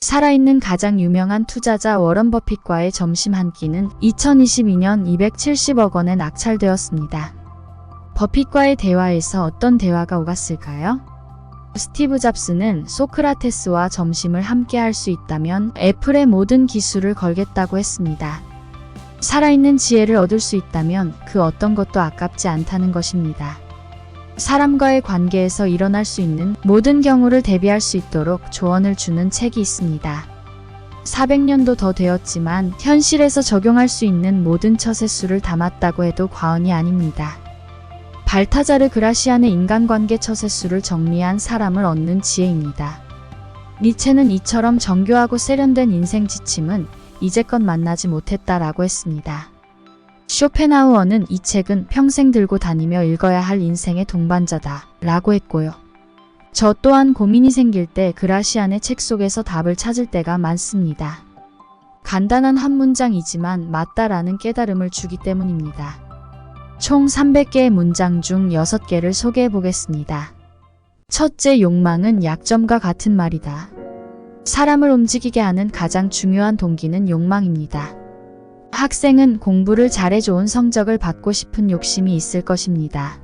살아있는 가장 유명한 투자자 워런 버핏과의 점심 한 끼는 2022년 270억 원에 낙찰되었습니다. 버핏과의 대화에서 어떤 대화가 오갔을까요? 스티브 잡스는 소크라테스와 점심을 함께 할 수 있다면 애플의 모든 기술을 걸겠다고 했습니다. 살아있는 지혜를 얻을 수 있다면 그 어떤 것도 아깝지 않다는 것입니다. 사람과의 관계에서 일어날 수 있는 모든 경우를 대비할 수 있도록 조언을 주는 책이 있습니다. 400년도 더 되었지만 현실에서 적용할 수 있는 모든 처세술을 담았다고 해도 과언이 아닙니다. 발타자르 그라시안의 인간관계 처세술을 정리한 사람을 얻는 지혜입니다. 니체는 이처럼 정교하고 세련된 인생 지침은 이제껏 만나지 못했다라고 했습니다. 쇼펜하우어는 이 책은 평생 들고 다니며 읽어야 할 인생의 동반자다 라고 했고요. 저 또한 고민이 생길 때 그라시안의 책 속에서 답을 찾을 때가 많습니다. 간단한 한 문장이지만 맞다라는 깨달음을 주기 때문입니다. 총 300개의 문장 중 6개를 소개해 보겠습니다. 첫째, 욕망은 약점과 같은 말이다. 사람을 움직이게 하는 가장 중요한 동기는 욕망입니다. 학생은 공부를 잘해 좋은 성적을 받고 싶은 욕심이 있을 것입니다.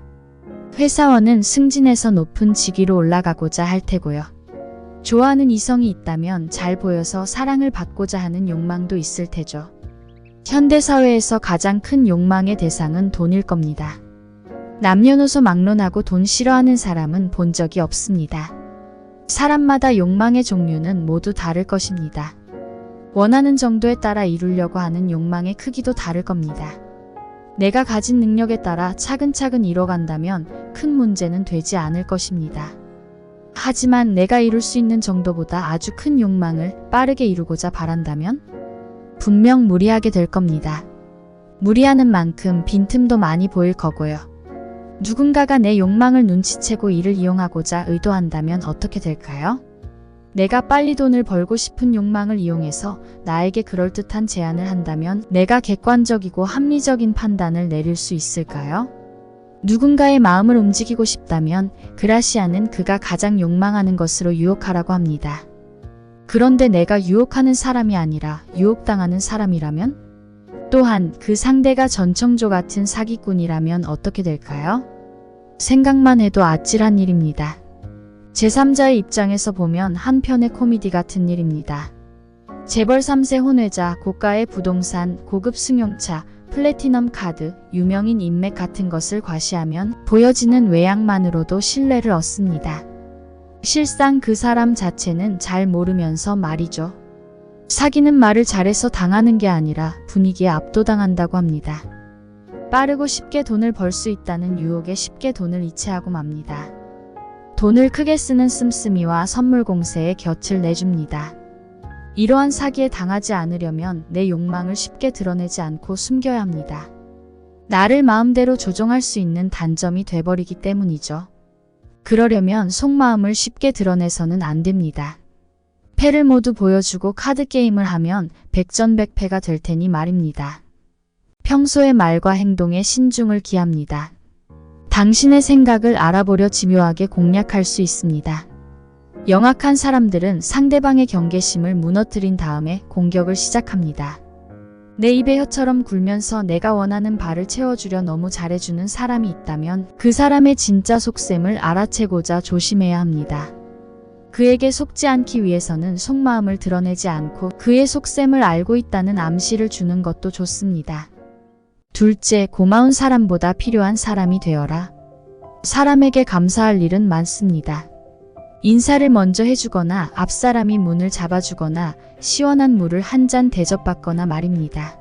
회사원은 승진해서 높은 직위로 올라가고자 할 테고요. 좋아하는 이성이 있다면 잘 보여서 사랑을 받고자 하는 욕망도 있을 테죠. 현대사회에서 가장 큰 욕망의 대상은 돈일 겁니다. 남녀노소 막론하고 돈 싫어하는 사람은 본 적이 없습니다. 사람마다 욕망의 종류는 모두 다를 것입니다. 원하는 정도에 따라 이루려고 하는 욕망의 크기도 다를 겁니다. 내가 가진 능력에 따라 차근차근 이뤄간다면 큰 문제는 되지 않을 것입니다. 하지만 내가 이룰 수 있는 정도보다 아주 큰 욕망을 빠르게 이루고자 바란다면 분명 무리하게 될 겁니다. 무리하는 만큼 빈틈도 많이 보일 거고요. 누군가가 내 욕망을 눈치채고 이를 이용하고자 의도한다면 어떻게 될까요? 내가 빨리 돈을 벌고 싶은 욕망을 이용해서 나에게 그럴듯한 제안을 한다면 내가 객관적이고 합리적인 판단을 내릴 수 있을까요? 누군가의 마음을 움직이고 싶다면 그라시안은 그가 가장 욕망하는 것으로 유혹하라고 합니다. 그런데 내가 유혹하는 사람이 아니라 유혹당하는 사람이라면? 또한 그 상대가 전청조 같은 사기꾼이라면 어떻게 될까요? 생각만 해도 아찔한 일입니다. 제3자의 입장에서 보면 한편의 코미디 같은 일입니다. 재벌 3세 혼외자, 고가의 부동산, 고급 승용차, 플래티넘 카드, 유명인 인맥 같은 것을 과시하면 보여지는 외양만으로도 신뢰를 얻습니다. 실상 그 사람 자체는 잘 모르면서 말이죠. 사기는 말을 잘해서 당하는 게 아니라 분위기에 압도당한다고 합니다. 빠르고 쉽게 돈을 벌 수 있다는 유혹에 쉽게 돈을 이체하고 맙니다. 돈을 크게 쓰는 씀씀이와 선물 공세에 곁을 내줍니다. 이러한 사기에 당하지 않으려면 내 욕망을 쉽게 드러내지 않고 숨겨야 합니다. 나를 마음대로 조종할 수 있는 단점이 돼버리기 때문이죠. 그러려면 속마음을 쉽게 드러내서는 안 됩니다. 패를 모두 보여주고 카드게임을 하면 백전백패가 될 테니 말입니다. 평소의 말과 행동에 신중을 기합니다. 당신의 생각을 알아보려 집요하게 공략할 수 있습니다. 영악한 사람들은 상대방의 경계심을 무너뜨린 다음에 공격을 시작합니다. 내 입에 혀처럼 굴면서 내가 원하는 바를 채워주려 너무 잘해주는 사람이 있다면 그 사람의 진짜 속셈을 알아채고자 조심해야 합니다. 그에게 속지 않기 위해서는 속마음을 드러내지 않고 그의 속셈을 알고 있다는 암시를 주는 것도 좋습니다. 둘째, 고마운 사람보다 필요한 사람이 되어라. 사람에게 감사할 일은 많습니다. 인사를 먼저 해주거나 앞사람이 문을 잡아주거나 시원한 물을 한 잔 대접받거나 말입니다.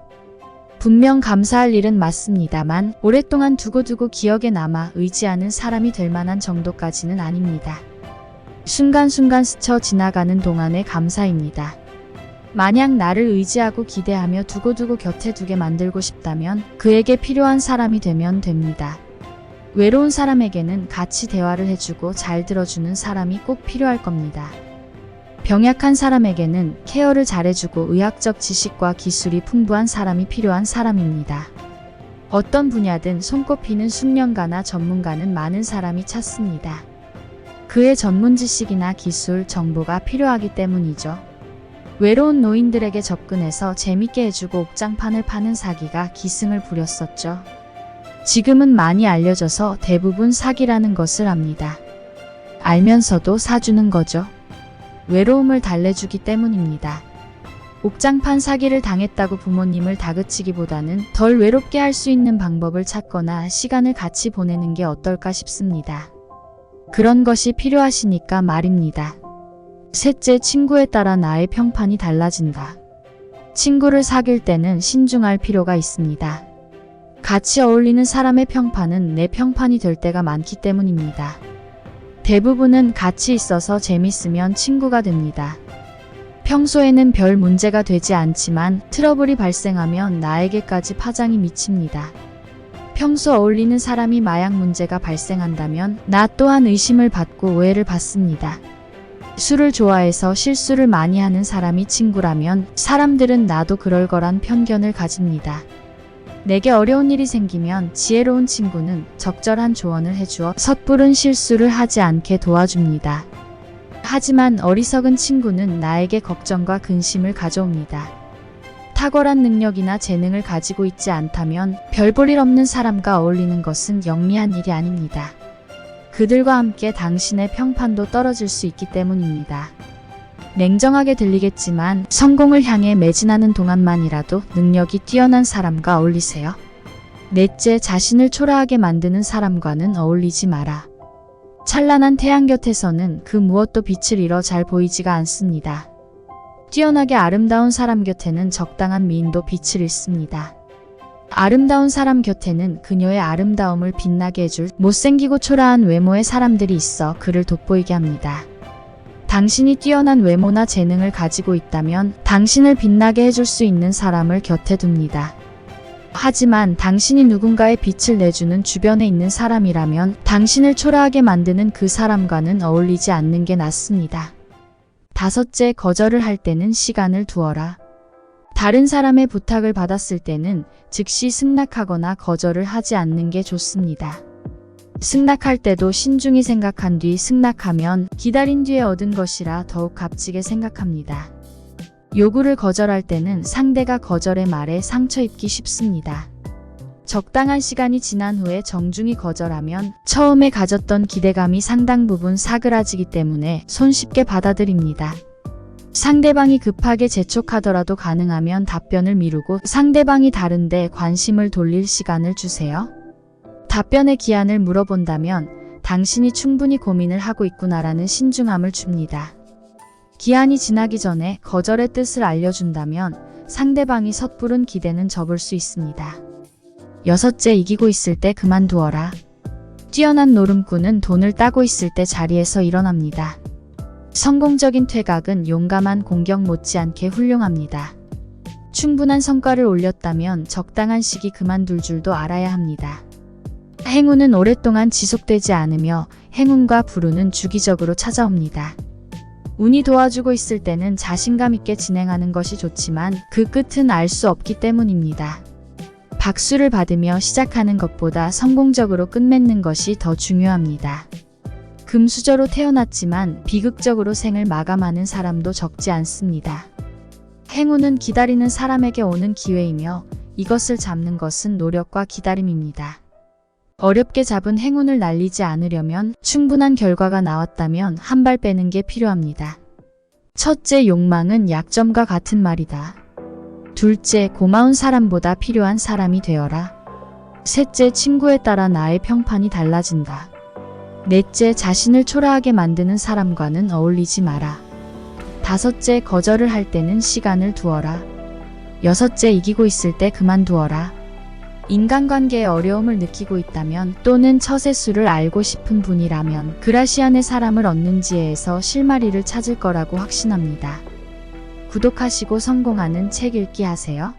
분명 감사할 일은 맞습니다만 오랫동안 두고두고 기억에 남아 의지하는 사람이 될 만한 정도까지는 아닙니다. 순간순간 스쳐 지나가는 동안의 감사입니다. 만약 나를 의지하고 기대하며 두고두고 곁에 두게 만들고 싶다면 그에게 필요한 사람이 되면 됩니다. 외로운 사람에게는 같이 대화를 해주고 잘 들어주는 사람이 꼭 필요할 겁니다. 병약한 사람에게는 케어를 잘해주고 의학적 지식과 기술이 풍부한 사람이 필요한 사람입니다. 어떤 분야든 손꼽히는 숙련가나 전문가는 많은 사람이 찾습니다. 그의 전문 지식이나 기술, 정보가 필요하기 때문이죠. 외로운 노인들에게 접근해서 재밌게 해주고 옥장판을 파는 사기가 기승을 부렸었죠. 지금은 많이 알려져서 대부분 사기라는 것을 압니다. 알면서도 사주는 거죠. 외로움을 달래주기 때문입니다. 옥장판 사기를 당했다고 부모님을 다그치기보다는 덜 외롭게 할 수 있는 방법을 찾거나 시간을 같이 보내는 게 어떨까 싶습니다. 그런 것이 필요하시니까 말입니다. 셋째, 친구에 따라 나의 평판이 달라진다. 친구를 사귈 때는 신중할 필요가 있습니다. 같이 어울리는 사람의 평판은 내 평판이 될 때가 많기 때문입니다. 대부분은 같이 있어서 재밌으면 친구가 됩니다. 평소에는 별 문제가 되지 않지만 트러블이 발생하면 나에게까지 파장이 미칩니다. 평소 어울리는 사람이 마약 문제가 발생한다면 나 또한 의심을 받고 오해를 받습니다. 술을 좋아해서 실수를 많이 하는 사람이 친구라면 사람들은 나도 그럴 거란 편견을 가집니다. 내게 어려운 일이 생기면 지혜로운 친구는 적절한 조언을 해주어 섣부른 실수를 하지 않게 도와줍니다. 하지만 어리석은 친구는 나에게 걱정과 근심을 가져옵니다. 탁월한 능력이나 재능을 가지고 있지 않다면 별 볼 일 없는 사람과 어울리는 것은 영리한 일이 아닙니다. 그들과 함께 당신의 평판도 떨어질 수 있기 때문입니다. 냉정하게 들리겠지만 성공을 향해 매진하는 동안만이라도 능력이 뛰어난 사람과 어울리세요. 넷째, 자신을 초라하게 만드는 사람과는 어울리지 마라. 찬란한 태양 곁에서는 그 무엇도 빛을 잃어 잘 보이지가 않습니다. 뛰어나게 아름다운 사람 곁에는 적당한 미인도 빛을 잃습니다. 아름다운 사람 곁에는 그녀의 아름다움을 빛나게 해줄 못생기고 초라한 외모의 사람들이 있어 그를 돋보이게 합니다. 당신이 뛰어난 외모나 재능을 가지고 있다면 당신을 빛나게 해줄 수 있는 사람을 곁에 둡니다. 하지만 당신이 누군가의 빛을 내주는 주변에 있는 사람이라면 당신을 초라하게 만드는 그 사람과는 어울리지 않는 게 낫습니다. 다섯째, 거절을 할 때는 시간을 두어라. 다른 사람의 부탁을 받았을 때는 즉시 승낙하거나 거절을 하지 않는 게 좋습니다. 승낙할 때도 신중히 생각한 뒤 승낙하면 기다린 뒤에 얻은 것이라 더욱 값지게 생각합니다. 요구를 거절할 때는 상대가 거절의 말에 상처 입기 쉽습니다. 적당한 시간이 지난 후에 정중히 거절하면 처음에 가졌던 기대감이 상당 부분 사그라지기 때문에 손쉽게 받아들입니다. 상대방이 급하게 재촉하더라도 가능하면 답변을 미루고 상대방이 다른데 관심을 돌릴 시간을 주세요. 답변의 기한을 물어본다면 당신이 충분히 고민을 하고 있구나라는 신중함을 줍니다. 기한이 지나기 전에 거절의 뜻을 알려준다면 상대방이 섣부른 기대는 접을 수 있습니다. 여섯째, 이기고 있을 때 그만두어라. 뛰어난 노름꾼은 돈을 따고 있을 때 자리에서 일어납니다. 성공적인 퇴각은 용감한 공격 못지않게 훌륭합니다. 충분한 성과를 올렸다면 적당한 시기 그만둘 줄도 알아야 합니다. 행운은 오랫동안 지속되지 않으며 행운과 불운은 주기적으로 찾아옵니다. 운이 도와주고 있을 때는 자신감 있게 진행하는 것이 좋지만 그 끝은 알 수 없기 때문입니다. 박수를 받으며 시작하는 것보다 성공적으로 끝맺는 것이 더 중요합니다. 금수저로 태어났지만 비극적으로 생을 마감하는 사람도 적지 않습니다. 행운은 기다리는 사람에게 오는 기회이며 이것을 잡는 것은 노력과 기다림입니다. 어렵게 잡은 행운을 날리지 않으려면 충분한 결과가 나왔다면 한 발 빼는 게 필요합니다. 첫째, 욕망은 약점과 같은 말이다. 둘째, 고마운 사람보다 필요한 사람이 되어라. 셋째, 친구에 따라 나의 평판이 달라진다. 넷째, 자신을 초라하게 만드는 사람과는 어울리지 마라. 다섯째, 거절을 할 때는 시간을 두어라. 여섯째, 이기고 있을 때 그만두어라. 인간관계에 어려움을 느끼고 있다면 또는 처세술을 알고 싶은 분이라면 그라시안의 사람을 얻는 지혜에서 실마리를 찾을 거라고 확신합니다. 구독하시고 성공하는 책 읽기 하세요.